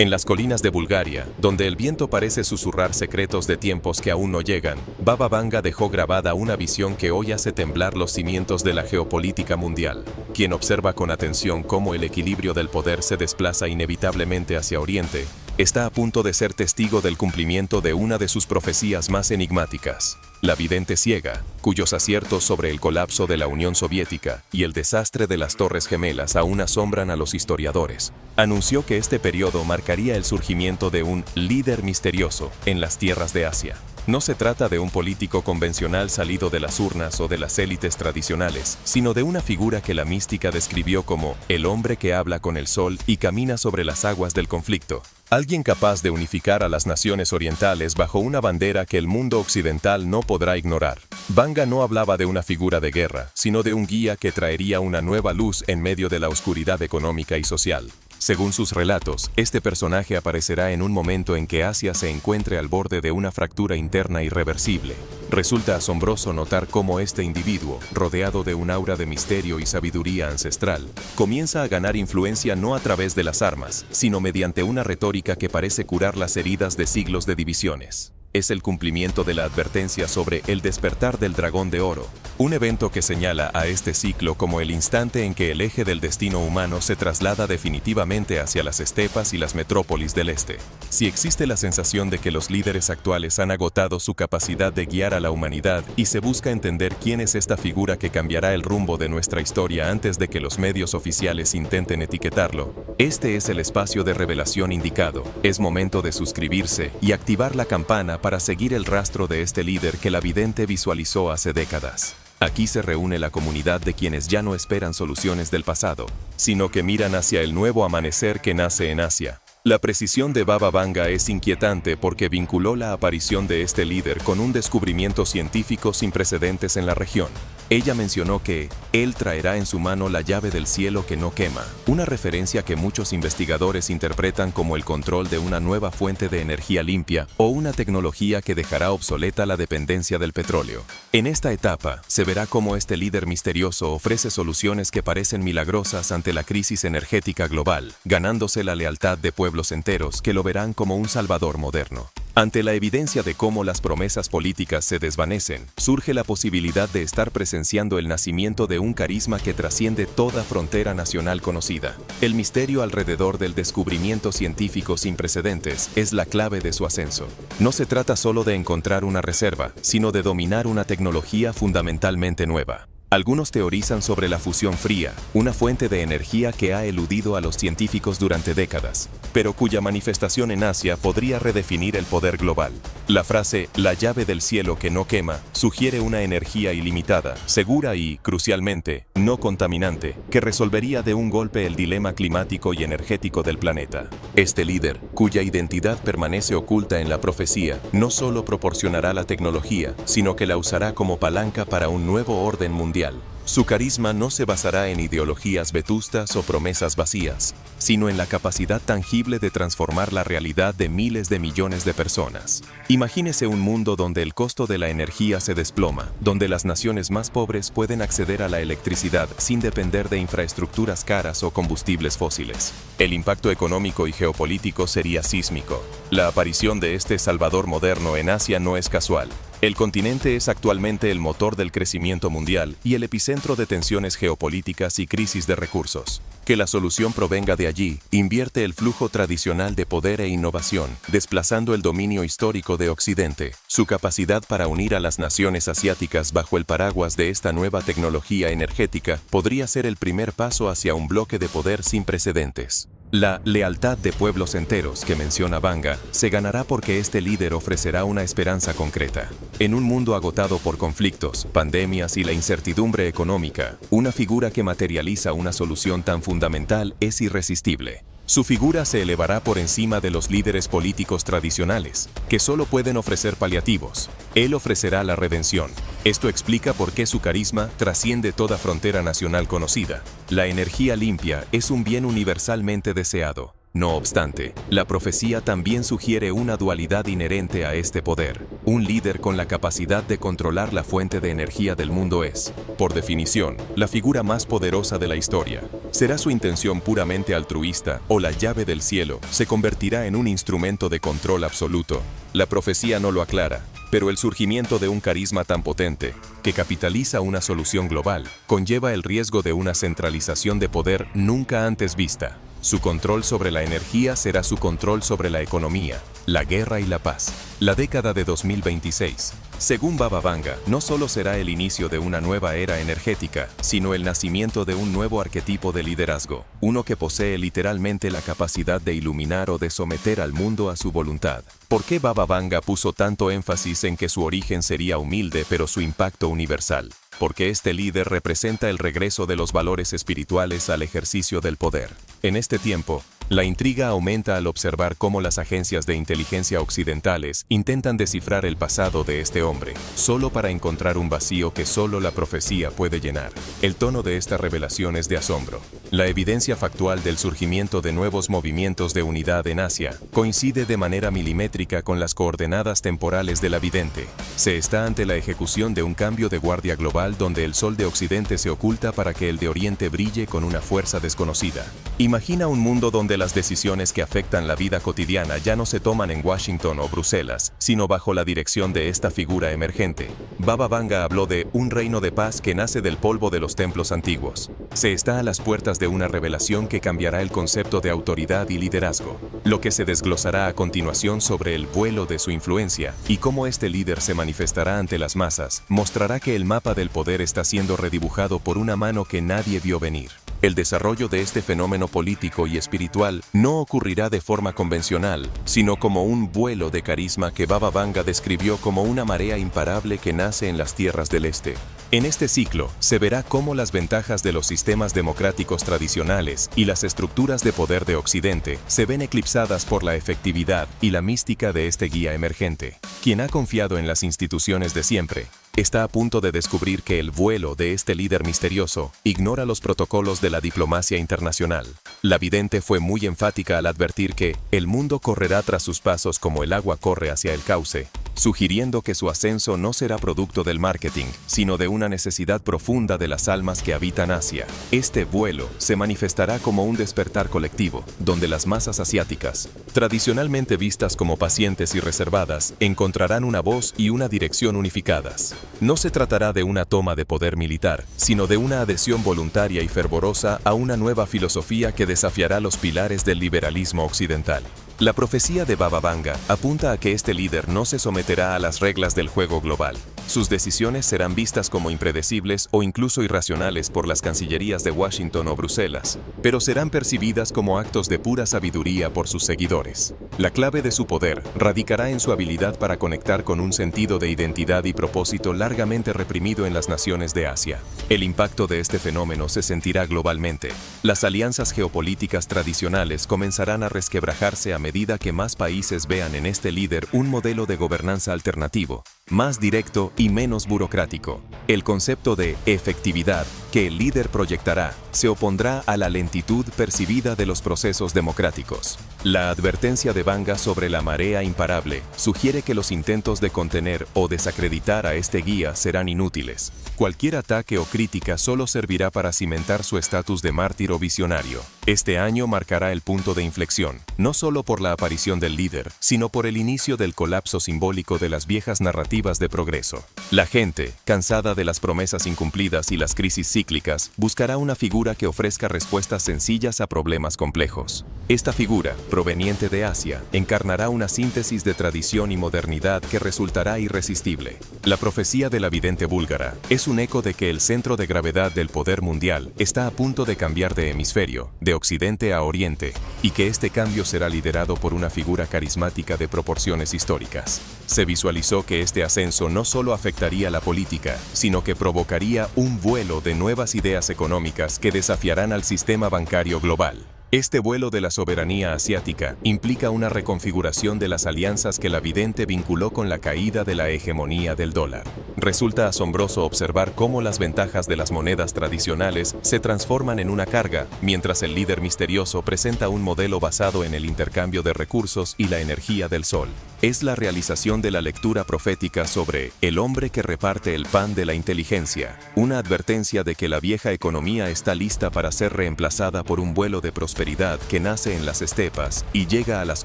En las colinas de Bulgaria, donde el viento parece susurrar secretos de tiempos que aún no llegan, Baba Vanga dejó grabada una visión que hoy hace temblar los cimientos de la geopolítica mundial. Quien observa con atención cómo el equilibrio del poder se desplaza inevitablemente hacia Oriente, está a punto de ser testigo del cumplimiento de una de sus profecías más enigmáticas. La vidente ciega, cuyos aciertos sobre el colapso de la Unión Soviética y el desastre de las Torres Gemelas aún asombran a los historiadores, anunció que este periodo marcaría el surgimiento de un líder misterioso en las tierras de Asia. No se trata de un político convencional salido de las urnas o de las élites tradicionales, sino de una figura que la mística describió como el hombre que habla con el sol y camina sobre las aguas del conflicto. Alguien capaz de unificar a las naciones orientales bajo una bandera que el mundo occidental no podrá ignorar. Vanga no hablaba de una figura de guerra, sino de un guía que traería una nueva luz en medio de la oscuridad económica y social. Según sus relatos, este personaje aparecerá en un momento en que Asia se encuentre al borde de una fractura interna irreversible. Resulta asombroso notar cómo este individuo, rodeado de un aura de misterio y sabiduría ancestral, comienza a ganar influencia no a través de las armas, sino mediante una retórica que parece curar las heridas de siglos de divisiones. Es el cumplimiento de la advertencia sobre el despertar del dragón de oro, un evento que señala a este ciclo como el instante en que el eje del destino humano se traslada definitivamente hacia las estepas y las metrópolis del este. Si existe la sensación de que los líderes actuales han agotado su capacidad de guiar a la humanidad y se busca entender quién es esta figura que cambiará el rumbo de nuestra historia antes de que los medios oficiales intenten etiquetarlo, este es el espacio de revelación indicado. Es momento de suscribirse y activar la campana para seguir el rastro de este líder que la vidente visualizó hace décadas. Aquí se reúne la comunidad de quienes ya no esperan soluciones del pasado, sino que miran hacia el nuevo amanecer que nace en Asia. La precisión de Baba Vanga es inquietante porque vinculó la aparición de este líder con un descubrimiento científico sin precedentes en la región. Ella mencionó que él traerá en su mano la llave del cielo que no quema, una referencia que muchos investigadores interpretan como el control de una nueva fuente de energía limpia o una tecnología que dejará obsoleta la dependencia del petróleo. En esta etapa, se verá cómo este líder misterioso ofrece soluciones que parecen milagrosas ante la crisis energética global, ganándose la lealtad de pueblos enteros que lo verán como un salvador moderno. Ante la evidencia de cómo las promesas políticas se desvanecen, surge la posibilidad de estar presenciando el nacimiento de un carisma que trasciende toda frontera nacional conocida. El misterio alrededor del descubrimiento científico sin precedentes es la clave de su ascenso. No se trata solo de encontrar una reserva, sino de dominar una tecnología fundamentalmente nueva. Algunos teorizan sobre la fusión fría, una fuente de energía que ha eludido a los científicos durante décadas, pero cuya manifestación en Asia podría redefinir el poder global. La frase «la llave del cielo que no quema» sugiere una energía ilimitada, segura y, crucialmente, no contaminante, que resolvería de un golpe el dilema climático y energético del planeta. Este líder, cuya identidad permanece oculta en la profecía, no solo proporcionará la tecnología, sino que la usará como palanca para un nuevo orden mundial. Su carisma no se basará en ideologías vetustas o promesas vacías, sino en la capacidad tangible de transformar la realidad de miles de millones de personas. Imagínese un mundo donde el costo de la energía se desploma, donde las naciones más pobres pueden acceder a la electricidad sin depender de infraestructuras caras o combustibles fósiles. El impacto económico y geopolítico sería sísmico. La aparición de este salvador moderno en Asia no es casual. El continente es actualmente el motor del crecimiento mundial y el epicentro de tensiones geopolíticas y crisis de recursos. Que la solución provenga de allí, invierte el flujo tradicional de poder e innovación, desplazando el dominio histórico de Occidente. Su capacidad para unir a las naciones asiáticas bajo el paraguas de esta nueva tecnología energética podría ser el primer paso hacia un bloque de poder sin precedentes. La lealtad de pueblos enteros que menciona Vanga se ganará porque este líder ofrecerá una esperanza concreta. En un mundo agotado por conflictos, pandemias y la incertidumbre económica, una figura que materializa una solución tan fundamental es irresistible. Su figura se elevará por encima de los líderes políticos tradicionales, que solo pueden ofrecer paliativos. Él ofrecerá la redención. Esto explica por qué su carisma trasciende toda frontera nacional conocida. La energía limpia es un bien universalmente deseado. No obstante, la profecía también sugiere una dualidad inherente a este poder. Un líder con la capacidad de controlar la fuente de energía del mundo es, por definición, la figura más poderosa de la historia. ¿Será su intención puramente altruista o la llave del cielo se convertirá en un instrumento de control absoluto? La profecía no lo aclara, pero el surgimiento de un carisma tan potente, que capitaliza una solución global, conlleva el riesgo de una centralización de poder nunca antes vista. Su control sobre la energía será su control sobre la economía, la guerra y la paz. La década de 2026, según Baba Vanga, no solo será el inicio de una nueva era energética, sino el nacimiento de un nuevo arquetipo de liderazgo, uno que posee literalmente la capacidad de iluminar o de someter al mundo a su voluntad. ¿Por qué Baba Vanga puso tanto énfasis en que su origen sería humilde pero su impacto universal? Porque este líder representa el regreso de los valores espirituales al ejercicio del poder. En este tiempo, la intriga aumenta al observar cómo las agencias de inteligencia occidentales intentan descifrar el pasado de este hombre, solo para encontrar un vacío que solo la profecía puede llenar. El tono de esta revelación es de asombro. La evidencia factual del surgimiento de nuevos movimientos de unidad en Asia coincide de manera milimétrica con las coordenadas temporales de la vidente. Se está ante la ejecución de un cambio de guardia global donde el sol de Occidente se oculta para que el de Oriente brille con una fuerza desconocida. Imagina un mundo donde las decisiones que afectan la vida cotidiana ya no se toman en Washington o Bruselas, sino bajo la dirección de esta figura emergente. Baba Vanga habló de un reino de paz que nace del polvo de los templos antiguos. Se está a las puertas de una revelación que cambiará el concepto de autoridad y liderazgo, lo que se desglosará a continuación sobre el vuelo de su influencia y cómo este líder se manifestará ante las masas, mostrará que el mapa del poder está siendo redibujado por una mano que nadie vio venir. El desarrollo de este fenómeno político y espiritual no ocurrirá de forma convencional, sino como un vuelo de carisma que Baba Vanga describió como una marea imparable que nace en las tierras del este. En este ciclo, se verá cómo las ventajas de los sistemas democráticos tradicionales y las estructuras de poder de Occidente se ven eclipsadas por la efectividad y la mística de este guía emergente. Quien ha confiado en las instituciones de siempre, está a punto de descubrir que el vuelo de este líder misterioso ignora los protocolos de la diplomacia internacional. La vidente fue muy enfática al advertir que el mundo correrá tras sus pasos como el agua corre hacia el cauce, sugiriendo que su ascenso no será producto del marketing, sino de una necesidad profunda de las almas que habitan Asia. Este vuelo se manifestará como un despertar colectivo, donde las masas asiáticas, tradicionalmente vistas como pacientes y reservadas, encontrarán una voz y una dirección unificadas. No se tratará de una toma de poder militar, sino de una adhesión voluntaria y fervorosa a una nueva filosofía que desafiará los pilares del liberalismo occidental. La profecía de Baba Vanga apunta a que este líder no se someterá a las reglas del juego global. Sus decisiones serán vistas como impredecibles o incluso irracionales por las cancillerías de Washington o Bruselas, pero serán percibidas como actos de pura sabiduría por sus seguidores. La clave de su poder radicará en su habilidad para conectar con un sentido de identidad y propósito largamente reprimido en las naciones de Asia. El impacto de este fenómeno se sentirá globalmente. Las alianzas geopolíticas tradicionales comenzarán a resquebrajarse a medida que más países vean en este líder un modelo de gobernanza alternativo, más directo y menos burocrático. El concepto de efectividad que el líder proyectará se opondrá a la lentitud percibida de los procesos democráticos. La advertencia de Vanga sobre la marea imparable sugiere que los intentos de contener o desacreditar a este guía serán inútiles. Cualquier ataque o crítica solo servirá para cimentar su estatus de mártir o visionario. Este año marcará el punto de inflexión, no solo por la aparición del líder, sino por el inicio del colapso simbólico de las viejas narrativas de progreso. La gente, cansada de las promesas incumplidas y las crisis cíclicas, buscará una figura que ofrezca respuestas sencillas a problemas complejos. Esta figura, proveniente de Asia, encarnará una síntesis de tradición y modernidad que resultará irresistible. La profecía de la vidente búlgara es un eco de que el centro de gravedad del poder mundial está a punto de cambiar de hemisferio, de Occidente a Oriente, y que este cambio será liderado por una figura carismática de proporciones históricas. Se visualizó que este ascenso no solo afectaría la política, sino que provocaría un vuelo de nuevas ideas económicas que desafiarán al sistema bancario global. Este vuelo de la soberanía asiática implica una reconfiguración de las alianzas que la vidente vinculó con la caída de la hegemonía del dólar. Resulta asombroso observar cómo las ventajas de las monedas tradicionales se transforman en una carga, mientras el líder misterioso presenta un modelo basado en el intercambio de recursos y la energía del sol. Es la realización de la lectura profética sobre el hombre que reparte el pan de la inteligencia, una advertencia de que la vieja economía está lista para ser reemplazada por un vuelo de prosperidad que nace en las estepas y llega a las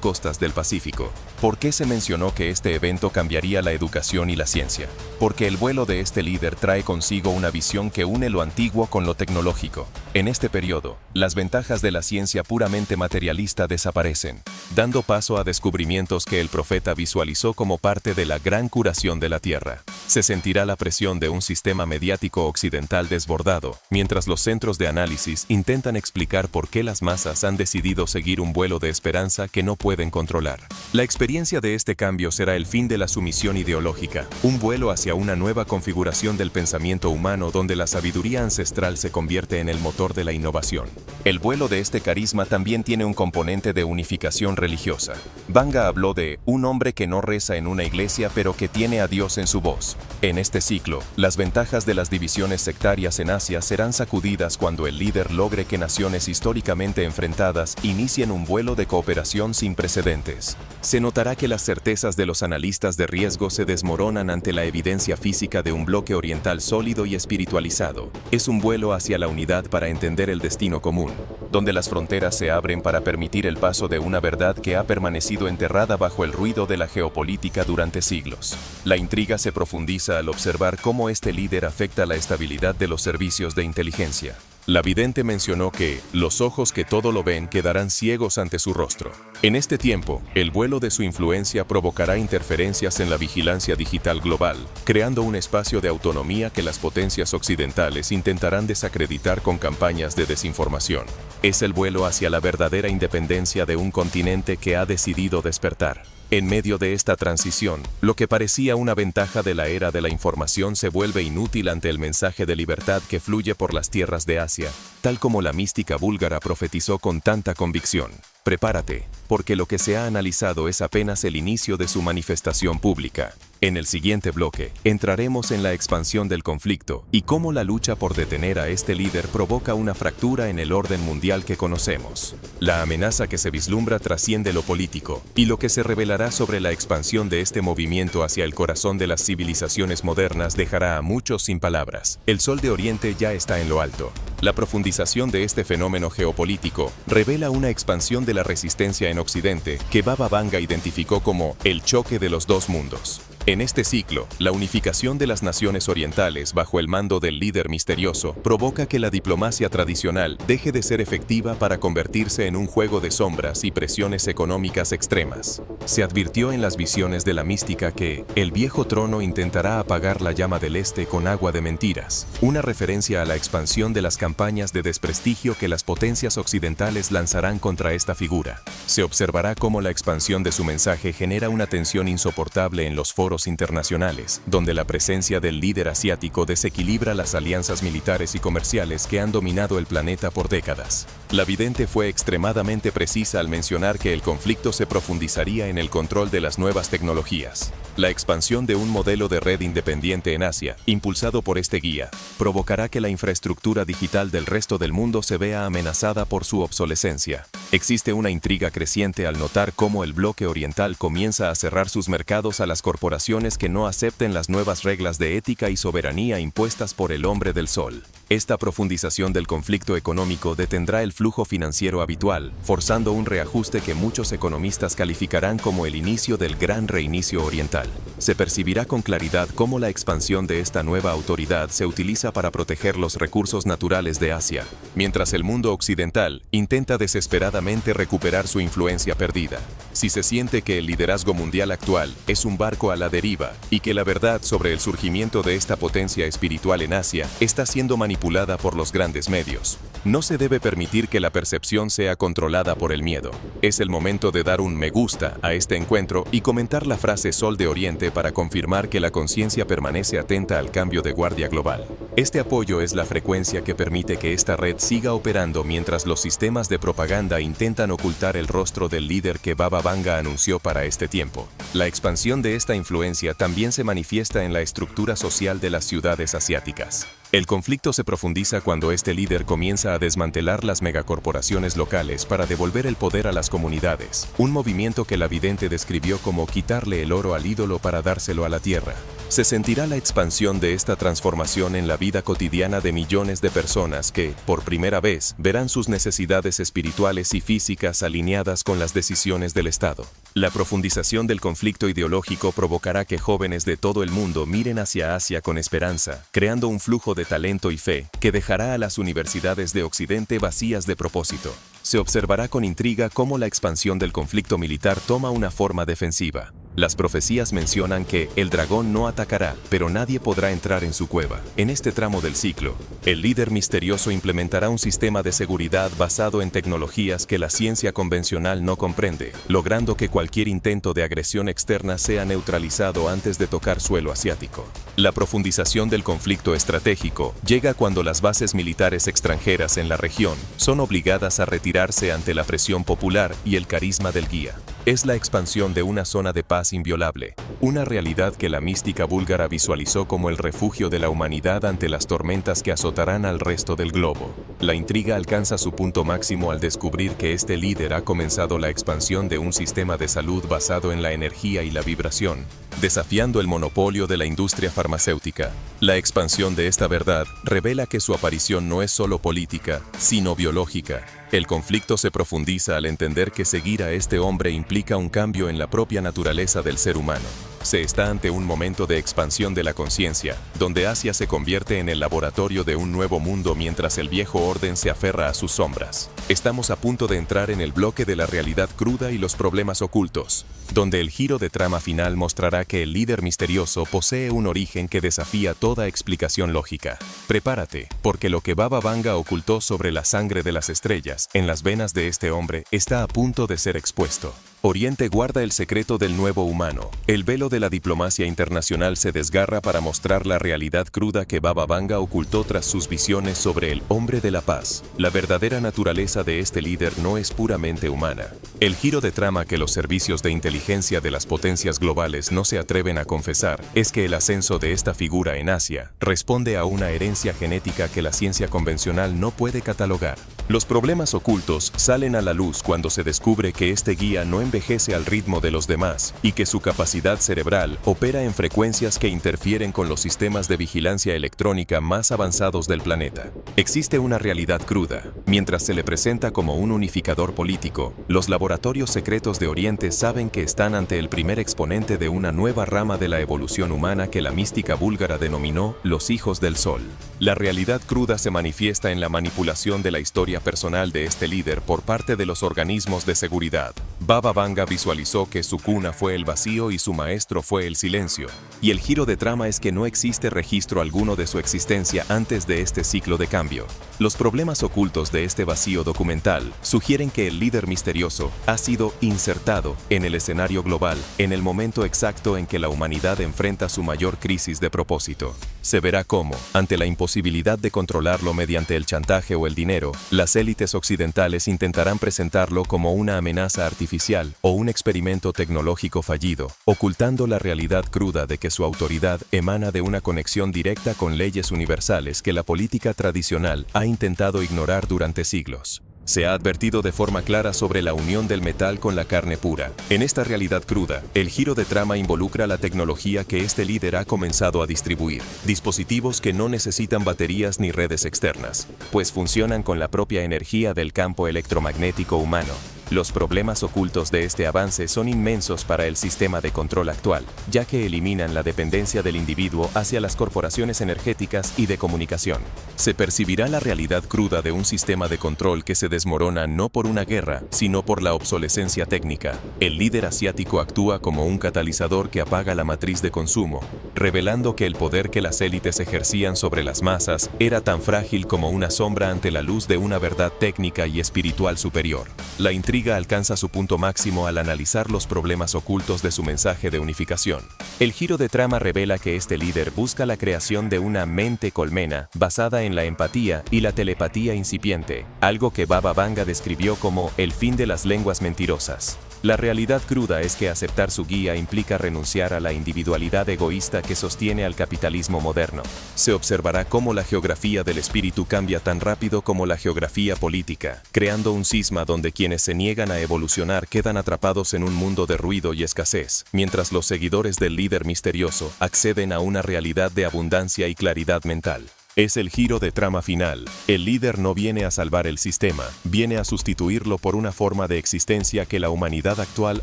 costas del Pacífico. ¿Por qué se mencionó que este evento cambiaría la educación y la ciencia? Porque el vuelo de este líder trae consigo una visión que une lo antiguo con lo tecnológico. En este periodo, las ventajas de la ciencia puramente materialista desaparecen, dando paso a descubrimientos que el profeta visualizó como parte de la gran curación de la Tierra. Se sentirá la presión de un sistema mediático occidental desbordado, mientras los centros de análisis intentan explicar por qué las masas han decidido seguir un vuelo de esperanza que no pueden controlar. La experiencia de este cambio será el fin de la sumisión ideológica, un vuelo hacia una nueva configuración del pensamiento humano donde la sabiduría ancestral se convierte en el motor de la innovación. El vuelo de este carisma también tiene un componente de unificación religiosa. Banga habló de un hombre que no reza en una iglesia pero que tiene a Dios en su voz. En este ciclo, las ventajas de las divisiones sectarias en Asia serán sacudidas cuando el líder logre que naciones históricamente enfrentadas inicien un vuelo de cooperación sin precedentes. Se notará que las certezas de los analistas de riesgo se desmoronan ante la evidencia física de un bloque oriental sólido y espiritualizado. Es un vuelo hacia la unidad para entender el destino común, donde las fronteras se abren para permitir el paso de una verdad que ha permanecido enterrada bajo el ruido de la geopolítica durante siglos. La intriga se profundiza al observar cómo este líder afecta la estabilidad de los servicios de inteligencia. La vidente mencionó que los ojos que todo lo ven quedarán ciegos ante su rostro. En este tiempo, el vuelo de su influencia provocará interferencias en la vigilancia digital global, creando un espacio de autonomía que las potencias occidentales intentarán desacreditar con campañas de desinformación. Es el vuelo hacia la verdadera independencia de un continente que ha decidido despertar. En medio de esta transición, lo que parecía una ventaja de la era de la información se vuelve inútil ante el mensaje de libertad que fluye por las tierras de Asia, tal como la mística búlgara profetizó con tanta convicción. Prepárate, porque lo que se ha analizado es apenas el inicio de su manifestación pública. En el siguiente bloque, entraremos en la expansión del conflicto y cómo la lucha por detener a este líder provoca una fractura en el orden mundial que conocemos. La amenaza que se vislumbra trasciende lo político, y lo que se revelará sobre la expansión de este movimiento hacia el corazón de las civilizaciones modernas dejará a muchos sin palabras. El sol de Oriente ya está en lo alto. La profundización de este fenómeno geopolítico revela una expansión de la resistencia en Occidente que Baba Vanga identificó como el choque de los dos mundos. En este ciclo, la unificación de las naciones orientales bajo el mando del líder misterioso provoca que la diplomacia tradicional deje de ser efectiva para convertirse en un juego de sombras y presiones económicas extremas. Se advirtió en las visiones de la mística que el viejo trono intentará apagar la llama del este con agua de mentiras, una referencia a la expansión de las campañas de desprestigio que las potencias occidentales lanzarán contra esta figura. Se observará cómo la expansión de su mensaje genera una tensión insoportable en los foros internacionales, donde la presencia del líder asiático desequilibra las alianzas militares y comerciales que han dominado el planeta por décadas. La vidente fue extremadamente precisa al mencionar que el conflicto se profundizaría en el control de las nuevas tecnologías. La expansión de un modelo de red independiente en Asia, impulsado por este guía, provocará que la infraestructura digital del resto del mundo se vea amenazada por su obsolescencia. Existe una intriga creciente al notar cómo el bloque oriental comienza a cerrar sus mercados a las corporaciones que no acepten las nuevas reglas de ética y soberanía impuestas por el hombre del sol. Esta profundización del conflicto económico detendrá el flujo financiero habitual, forzando un reajuste que muchos economistas calificarán como el inicio del gran reinicio oriental. Se percibirá con claridad cómo la expansión de esta nueva autoridad se utiliza para proteger los recursos naturales de Asia, mientras el mundo occidental intenta desesperadamente recuperar su influencia perdida. Si se siente que el liderazgo mundial actual es un barco a la deriva y que la verdad sobre el surgimiento de esta potencia espiritual en Asia está siendo manipulada por los grandes medios, No se debe permitir que la percepción sea controlada por el miedo. Es el momento de dar un me gusta a este encuentro y comentar la frase Sol de Oriente para confirmar que la conciencia permanece atenta al cambio de guardia global. Este apoyo es la frecuencia que permite que esta red siga operando mientras los sistemas de propaganda intentan ocultar el rostro del líder que Baba Vanga anunció para este tiempo. La expansión de esta influencia también se manifiesta en la estructura social de las ciudades asiáticas. El conflicto se profundiza cuando este líder comienza a desmantelar las megacorporaciones locales para devolver el poder a las comunidades, un movimiento que la vidente describió como quitarle el oro al ídolo para dárselo a la tierra. Se sentirá la expansión de esta transformación en la vida cotidiana de millones de personas que, por primera vez, verán sus necesidades espirituales y físicas alineadas con las decisiones del Estado. La profundización del conflicto ideológico provocará que jóvenes de todo el mundo miren hacia Asia con esperanza, creando un flujo de talento y fe que dejará a las universidades de Occidente vacías de propósito. Se observará con intriga cómo la expansión del conflicto militar toma una forma defensiva. Las profecías mencionan que el dragón no atacará, pero nadie podrá entrar en su cueva. En este tramo del ciclo, el líder misterioso implementará un sistema de seguridad basado en tecnologías que la ciencia convencional no comprende, logrando que cualquier intento de agresión externa sea neutralizado antes de tocar suelo asiático. La profundización del conflicto estratégico llega cuando las bases militares extranjeras en la región son obligadas a retirarse ante la presión popular y el carisma del guía. Es la expansión de una zona de paz inviolable, una realidad que la mística búlgara visualizó como el refugio de la humanidad ante las tormentas que azotarán al resto del globo. La intriga alcanza su punto máximo al descubrir que este líder ha comenzado la expansión de un sistema de salud basado en la energía y la vibración, desafiando el monopolio de la industria farmacéutica. La expansión de esta verdad revela que su aparición no es solo política, sino biológica. El conflicto se profundiza al entender que seguir a este hombre implica un cambio en la propia naturaleza del ser humano. Se está ante un momento de expansión de la conciencia, donde Asia se convierte en el laboratorio de un nuevo mundo mientras el viejo orden se aferra a sus sombras. Estamos a punto de entrar en el bloque de la realidad cruda y los problemas ocultos, donde el giro de trama final mostrará que el líder misterioso posee un origen que desafía toda explicación lógica. Prepárate, porque lo que Baba Vanga ocultó sobre la sangre de las estrellas en las venas de este hombre está a punto de ser expuesto. Oriente guarda el secreto del nuevo humano. El velo de la diplomacia internacional se desgarra para mostrar la realidad cruda que Baba Vanga ocultó tras sus visiones sobre el hombre de la paz. La verdadera naturaleza de este líder no es puramente humana. El giro de trama que los servicios de inteligencia de las potencias globales no se atreven a confesar es que el ascenso de esta figura en Asia responde a una herencia genética que la ciencia convencional no puede catalogar. Los problemas ocultos salen a la luz cuando se descubre que este guía no envejece al ritmo de los demás y que su capacidad cerebral opera en frecuencias que interfieren con los sistemas de vigilancia electrónica más avanzados del planeta. Existe una realidad cruda. Mientras se le presenta como un unificador político, los laboratorios secretos de Oriente saben que están ante el primer exponente de una nueva rama de la evolución humana que la mística búlgara denominó los hijos del sol. La realidad cruda se manifiesta en la manipulación de la historia personal de este líder por parte de los organismos de seguridad. Baba Vanga visualizó que su cuna fue el vacío y su maestro fue el silencio, y el giro de trama es que no existe registro alguno de su existencia antes de este ciclo de cambio. Los problemas ocultos de este vacío documental sugieren que el líder misterioso ha sido insertado en el escenario global en el momento exacto en que la humanidad enfrenta su mayor crisis de propósito. Se verá cómo, ante la imposibilidad de controlarlo mediante el chantaje o el dinero, las élites occidentales intentarán presentarlo como una amenaza artificial o un experimento tecnológico fallido, ocultando la realidad cruda de que su autoridad emana de una conexión directa con leyes universales que la política tradicional ha intentado ignorar durante siglos. Se ha advertido de forma clara sobre la unión del metal con la carne pura. En esta realidad cruda, el giro de trama involucra la tecnología que este líder ha comenzado a distribuir. Dispositivos que no necesitan baterías ni redes externas, pues funcionan con la propia energía del campo electromagnético humano. Los problemas ocultos de este avance son inmensos para el sistema de control actual, ya que eliminan la dependencia del individuo hacia las corporaciones energéticas y de comunicación. Se percibirá la realidad cruda de un sistema de control que se desmorona no por una guerra, sino por la obsolescencia técnica. El líder asiático actúa como un catalizador que apaga la matriz de consumo, revelando que el poder que las élites ejercían sobre las masas era tan frágil como una sombra ante la luz de una verdad técnica y espiritual superior. La intriga alcanza su punto máximo al analizar los problemas ocultos de su mensaje de unificación. El giro de trama revela que este líder busca la creación de una mente colmena basada en la empatía y la telepatía incipiente, algo que Baba Vanga describió como el fin de las lenguas mentirosas. La realidad cruda es que aceptar su guía implica renunciar a la individualidad egoísta que sostiene al capitalismo moderno. Se observará cómo la geografía del espíritu cambia tan rápido como la geografía política, creando un cisma donde quienes se niegan a evolucionar quedan atrapados en un mundo de ruido y escasez, mientras los seguidores del líder misterioso acceden a una realidad de abundancia y claridad mental. Es el giro de trama final. El líder no viene a salvar el sistema, viene a sustituirlo por una forma de existencia que la humanidad actual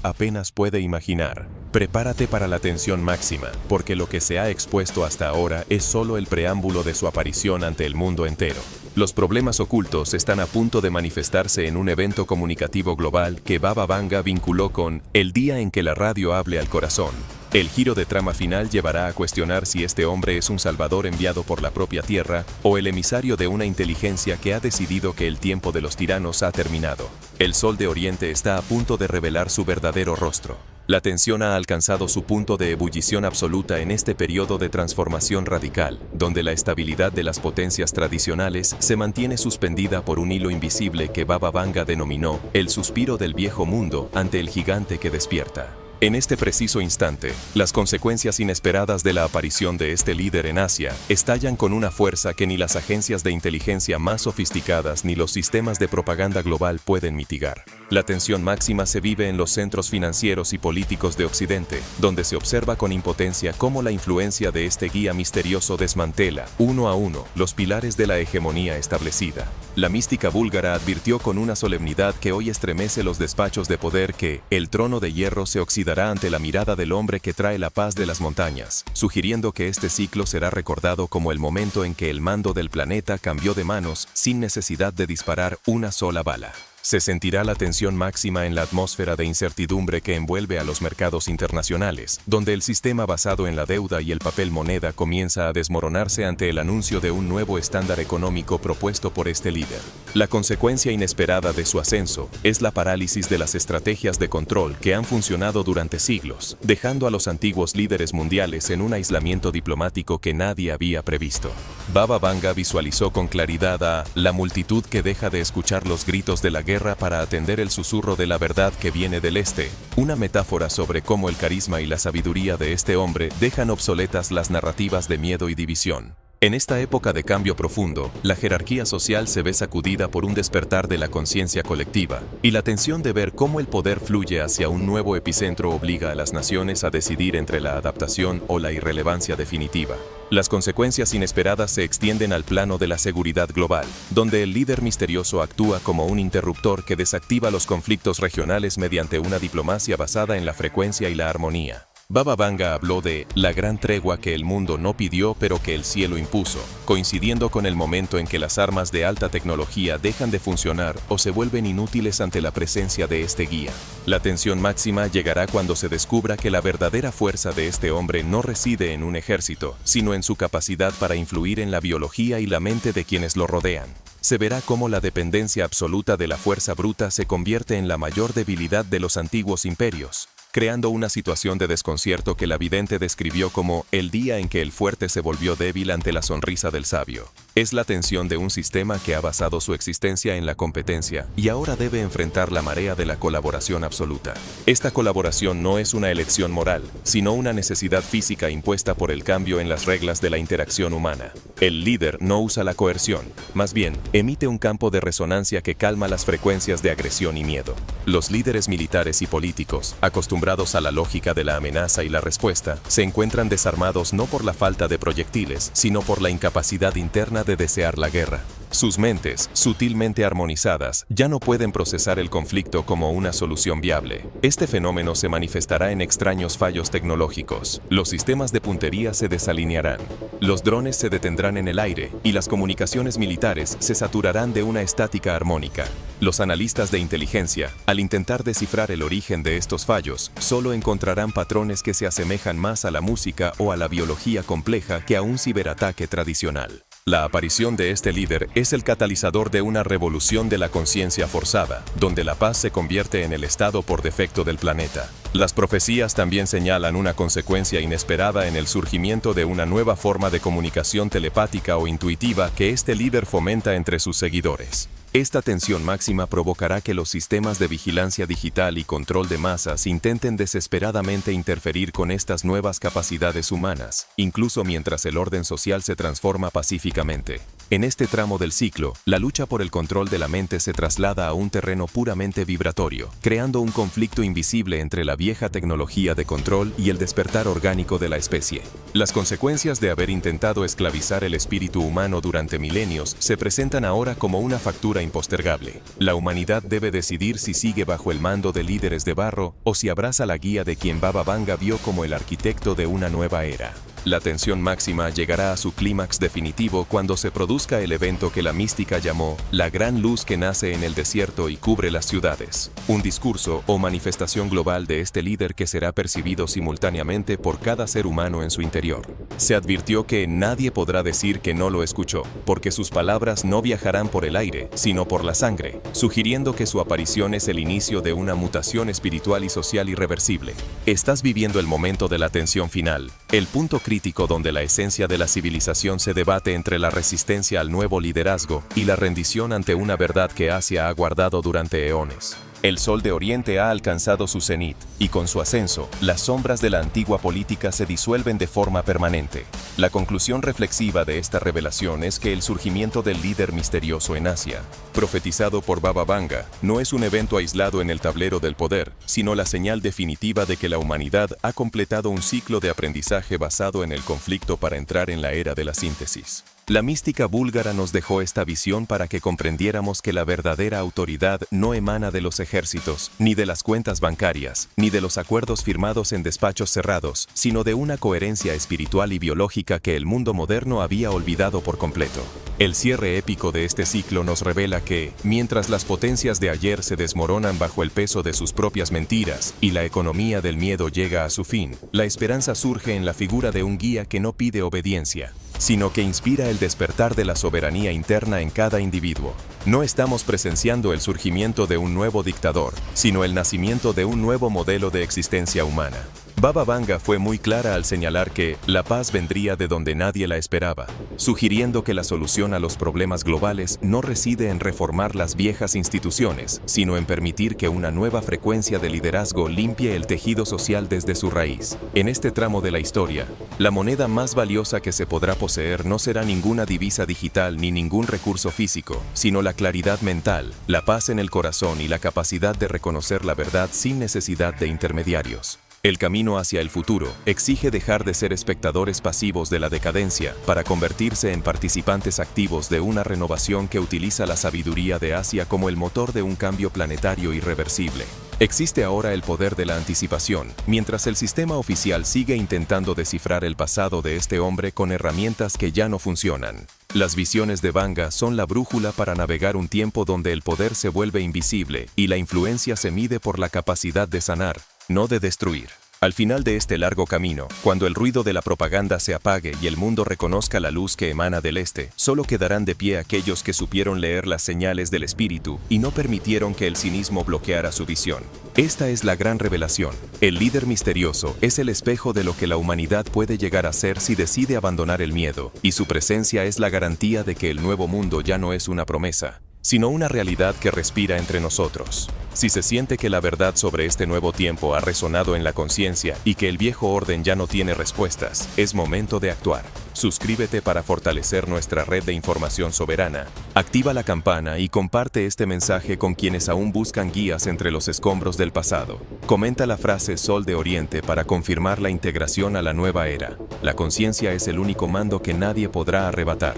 apenas puede imaginar. Prepárate para la tensión máxima, porque lo que se ha expuesto hasta ahora es solo el preámbulo de su aparición ante el mundo entero. Los problemas ocultos están a punto de manifestarse en un evento comunicativo global que Baba Vanga vinculó con el día en que la radio hable al corazón. El giro de trama final llevará a cuestionar si este hombre es un salvador enviado por la propia tierra o el emisario de una inteligencia que ha decidido que el tiempo de los tiranos ha terminado. El sol de Oriente está a punto de revelar su verdadero rostro. La tensión ha alcanzado su punto de ebullición absoluta en este periodo de transformación radical, donde la estabilidad de las potencias tradicionales se mantiene suspendida por un hilo invisible que Baba Vanga denominó el suspiro del viejo mundo ante el gigante que despierta. En este preciso instante, las consecuencias inesperadas de la aparición de este líder en Asia estallan con una fuerza que ni las agencias de inteligencia más sofisticadas ni los sistemas de propaganda global pueden mitigar. La tensión máxima se vive en los centros financieros y políticos de Occidente, donde se observa con impotencia cómo la influencia de este guía misterioso desmantela, uno a uno, los pilares de la hegemonía establecida. La mística búlgara advirtió con una solemnidad que hoy estremece los despachos de poder que el trono de hierro se oxidará ante la mirada del hombre que trae la paz de las montañas, sugiriendo que este ciclo será recordado como el momento en que el mando del planeta cambió de manos sin necesidad de disparar una sola bala. Se sentirá la tensión máxima en la atmósfera de incertidumbre que envuelve a los mercados internacionales, donde el sistema basado en la deuda y el papel moneda comienza a desmoronarse ante el anuncio de un nuevo estándar económico propuesto por este líder. La consecuencia inesperada de su ascenso es la parálisis de las estrategias de control que han funcionado durante siglos, dejando a los antiguos líderes mundiales en un aislamiento diplomático que nadie había previsto. Baba Vanga visualizó con claridad a la multitud que deja de escuchar los gritos de la guerra para atender el susurro de la verdad que viene del este, una metáfora sobre cómo el carisma y la sabiduría de este hombre dejan obsoletas las narrativas de miedo y división. En esta época de cambio profundo, la jerarquía social se ve sacudida por un despertar de la conciencia colectiva, y la tensión de ver cómo el poder fluye hacia un nuevo epicentro obliga a las naciones a decidir entre la adaptación o la irrelevancia definitiva. Las consecuencias inesperadas se extienden al plano de la seguridad global, donde el líder misterioso actúa como un interruptor que desactiva los conflictos regionales mediante una diplomacia basada en la frecuencia y la armonía. Baba Vanga habló de la gran tregua que el mundo no pidió pero que el cielo impuso, coincidiendo con el momento en que las armas de alta tecnología dejan de funcionar o se vuelven inútiles ante la presencia de este guía. La tensión máxima llegará cuando se descubra que la verdadera fuerza de este hombre no reside en un ejército, sino en su capacidad para influir en la biología y la mente de quienes lo rodean. Se verá cómo la dependencia absoluta de la fuerza bruta se convierte en la mayor debilidad de los antiguos imperios, creando una situación de desconcierto que la vidente describió como el día en que el fuerte se volvió débil ante la sonrisa del sabio. Es la tensión de un sistema que ha basado su existencia en la competencia y ahora debe enfrentar la marea de la colaboración absoluta. Esta colaboración no es una elección moral, sino una necesidad física impuesta por el cambio en las reglas de la interacción humana. El líder no usa la coerción, más bien, emite un campo de resonancia que calma las frecuencias de agresión y miedo. Los líderes militares y políticos, acostumbrados a la lógica de la amenaza y la respuesta, se encuentran desarmados no por la falta de proyectiles, sino por la incapacidad interna de desear la guerra. Sus mentes, sutilmente armonizadas, ya no pueden procesar el conflicto como una solución viable. Este fenómeno se manifestará en extraños fallos tecnológicos. Los sistemas de puntería se desalinearán. Los drones se detendrán en el aire y las comunicaciones militares se saturarán de una estática armónica. Los analistas de inteligencia, al intentar descifrar el origen de estos fallos, solo encontrarán patrones que se asemejan más a la música o a la biología compleja que a un ciberataque tradicional. La aparición de este líder es el catalizador de una revolución de la conciencia forzada, donde la paz se convierte en el estado por defecto del planeta. Las profecías también señalan una consecuencia inesperada en el surgimiento de una nueva forma de comunicación telepática o intuitiva que este líder fomenta entre sus seguidores. Esta tensión máxima provocará que los sistemas de vigilancia digital y control de masas intenten desesperadamente interferir con estas nuevas capacidades humanas, incluso mientras el orden social se transforma pacíficamente. En este tramo del ciclo, la lucha por el control de la mente se traslada a un terreno puramente vibratorio, creando un conflicto invisible entre la vieja tecnología de control y el despertar orgánico de la especie. Las consecuencias de haber intentado esclavizar el espíritu humano durante milenios se presentan ahora como una factura impostergable. La humanidad debe decidir si sigue bajo el mando de líderes de barro o si abraza la guía de quien Baba Vanga vio como el arquitecto de una nueva era. La tensión máxima llegará a su clímax definitivo cuando se produzca el evento que la mística llamó la gran luz que nace en el desierto y cubre las ciudades. Un discurso o manifestación global de este líder que será percibido simultáneamente por cada ser humano en su interior. Se advirtió que nadie podrá decir que no lo escuchó, porque sus palabras no viajarán por el aire, sino por la sangre, sugiriendo que su aparición es el inicio de una mutación espiritual y social irreversible. Estás viviendo el momento de la tensión final, el punto crítico donde la esencia de la civilización se debate entre la resistencia al nuevo liderazgo y la rendición ante una verdad que Asia ha guardado durante eones. El sol de Oriente ha alcanzado su cenit, y con su ascenso, las sombras de la antigua política se disuelven de forma permanente. La conclusión reflexiva de esta revelación es que el surgimiento del líder misterioso en Asia, profetizado por Baba Vanga, no es un evento aislado en el tablero del poder, sino la señal definitiva de que la humanidad ha completado un ciclo de aprendizaje basado en el conflicto para entrar en la era de la síntesis. La mística búlgara nos dejó esta visión para que comprendiéramos que la verdadera autoridad no emana de los ejércitos, ni de las cuentas bancarias, ni de los acuerdos firmados en despachos cerrados, sino de una coherencia espiritual y biológica que el mundo moderno había olvidado por completo. El cierre épico de este ciclo nos revela que, mientras las potencias de ayer se desmoronan bajo el peso de sus propias mentiras y la economía del miedo llega a su fin, la esperanza surge en la figura de un guía que no pide obediencia, sino que inspira el despertar de la soberanía interna en cada individuo. No estamos presenciando el surgimiento de un nuevo dictador, sino el nacimiento de un nuevo modelo de existencia humana. Baba Vanga fue muy clara al señalar que la paz vendría de donde nadie la esperaba, sugiriendo que la solución a los problemas globales no reside en reformar las viejas instituciones, sino en permitir que una nueva frecuencia de liderazgo limpie el tejido social desde su raíz. En este tramo de la historia, la moneda más valiosa que se podrá poseer no será ninguna divisa digital ni ningún recurso físico, sino la claridad mental, la paz en el corazón y la capacidad de reconocer la verdad sin necesidad de intermediarios. El camino hacia el futuro exige dejar de ser espectadores pasivos de la decadencia para convertirse en participantes activos de una renovación que utiliza la sabiduría de Asia como el motor de un cambio planetario irreversible. Existe ahora el poder de la anticipación, mientras el sistema oficial sigue intentando descifrar el pasado de este hombre con herramientas que ya no funcionan. Las visiones de Vanga son la brújula para navegar un tiempo donde el poder se vuelve invisible y la influencia se mide por la capacidad de sanar, no de destruir. Al final de este largo camino, cuando el ruido de la propaganda se apague y el mundo reconozca la luz que emana del este, solo quedarán de pie aquellos que supieron leer las señales del espíritu y no permitieron que el cinismo bloqueara su visión. Esta es la gran revelación. El líder misterioso es el espejo de lo que la humanidad puede llegar a ser si decide abandonar el miedo, y su presencia es la garantía de que el nuevo mundo ya no es una promesa, sino una realidad que respira entre nosotros. Si se siente que la verdad sobre este nuevo tiempo ha resonado en la conciencia y que el viejo orden ya no tiene respuestas, es momento de actuar. Suscríbete para fortalecer nuestra red de información soberana. Activa la campana y comparte este mensaje con quienes aún buscan guías entre los escombros del pasado. Comenta la frase Sol de Oriente para confirmar la integración a la nueva era. La conciencia es el único mando que nadie podrá arrebatar.